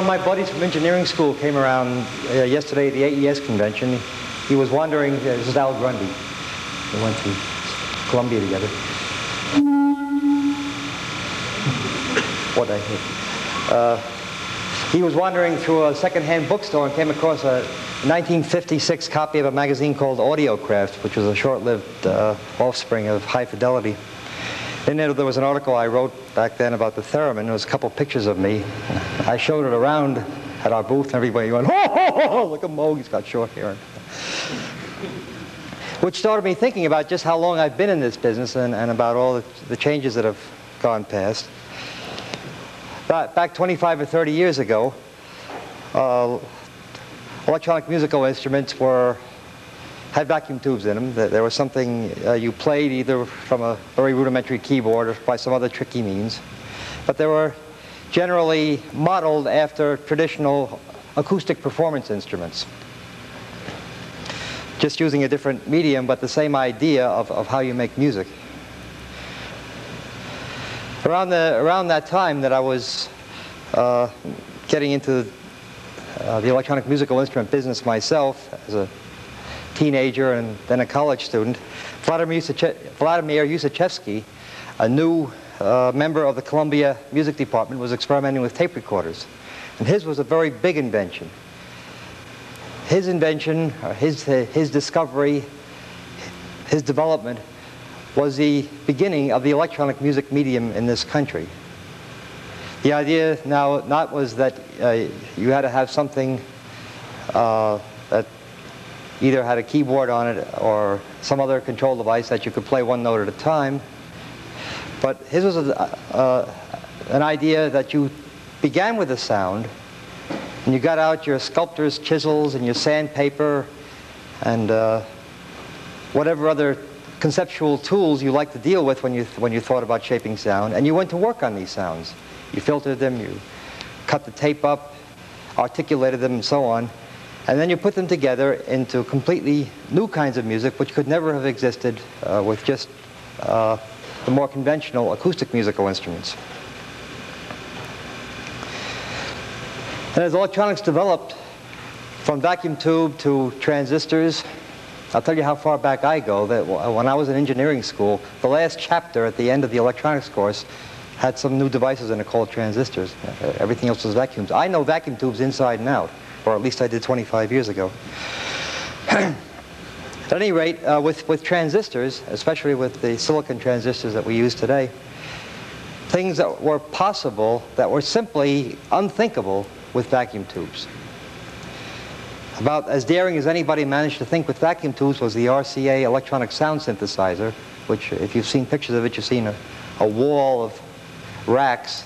of my buddies from engineering school came around yesterday at the AES convention. He was wondering, this is Al Grundy. We went to Columbia together. What I hit. He was wandering through a second-hand bookstore and came across a 1956 copy of a magazine called Audiocraft, which was a short-lived offspring of High Fidelity. In there was an article I wrote back then about the theremin. There was a couple of pictures of me. I showed it around at our booth, and everybody went, "Oh, look at Moog, he's got short hair." Which started me thinking about just how long I've been in this business and about all the changes that have gone past. Back 25 or 30 years ago, electronic musical instruments had vacuum tubes in them. There was something you played either from a very rudimentary keyboard or by some other tricky means. But they were generally modeled after traditional acoustic performance instruments. Just using a different medium, but the same idea of how you make music. Around that time that I was getting into the electronic musical instrument business myself as a teenager and then a college student, Vladimir Yusachevsky, a new member of the Columbia Music Department, was experimenting with tape recorders. And his was a very big invention. His invention, his discovery, his development was the beginning of the electronic music medium in this country. The idea now not was that you had to have something that either had a keyboard on it or some other control device that you could play one note at a time, but his was an idea that you began with a sound and you got out your sculptor's chisels and your sandpaper and whatever other conceptual tools you like to deal with when you thought about shaping sound, and you went to work on these sounds. You filtered them, you cut the tape up, articulated them, and so on, and then you put them together into completely new kinds of music which could never have existed with just the more conventional acoustic musical instruments. And as electronics developed from vacuum tube to transistors, I'll tell you how far back I go. That when I was in engineering school, the last chapter at the end of the electronics course had some new devices in it called transistors. Everything else was vacuums. I know vacuum tubes inside and out, or at least I did 25 years ago. At any rate, with transistors, especially with the silicon transistors that we use today, things that were possible that were simply unthinkable with vacuum tubes. About as daring as anybody managed to think with vacuum tubes was the RCA electronic sound synthesizer, which, if you've seen pictures of it, you've seen a wall of racks,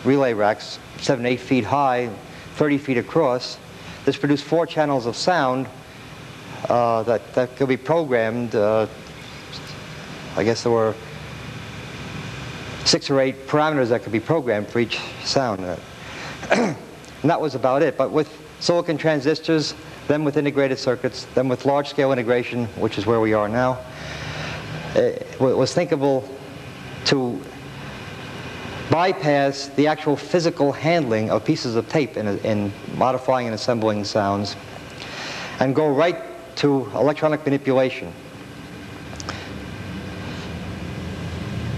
relay racks, 7 to 8 feet high, 30 feet across. This produced 4 channels of sound that could be programmed. I guess there were 6 or 8 parameters that could be programmed for each sound. And that was about it. But with silicon transistors, then with integrated circuits, then with large-scale integration, which is where we are now, it was thinkable to bypass the actual physical handling of pieces of tape in modifying and assembling sounds and go right to electronic manipulation.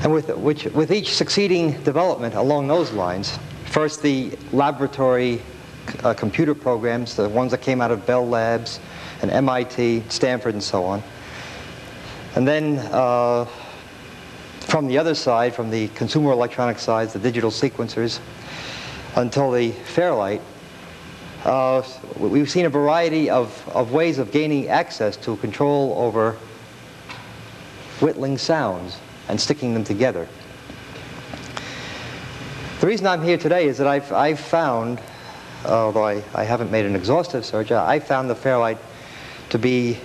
And with each succeeding development along those lines, first the laboratory computer programs, the ones that came out of Bell Labs and MIT, Stanford, and so on. And then from the other side, from the consumer electronic side, the digital sequencers, until the Fairlight, we've seen a variety of ways of gaining access to control over whittling sounds and sticking them together. The reason I'm here today is that I've found, although I haven't made an exhaustive search, I found the Fairlight to be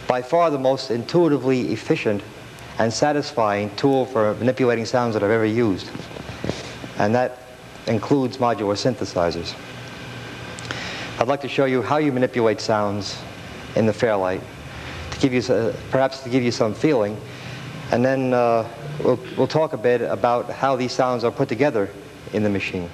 by far the most intuitively efficient and satisfying tool for manipulating sounds that I've ever used. And that includes modular synthesizers. I'd like to show you how you manipulate sounds in the Fairlight, to give you, perhaps to give you some feeling, and then we'll talk a bit about how these sounds are put together in the machine.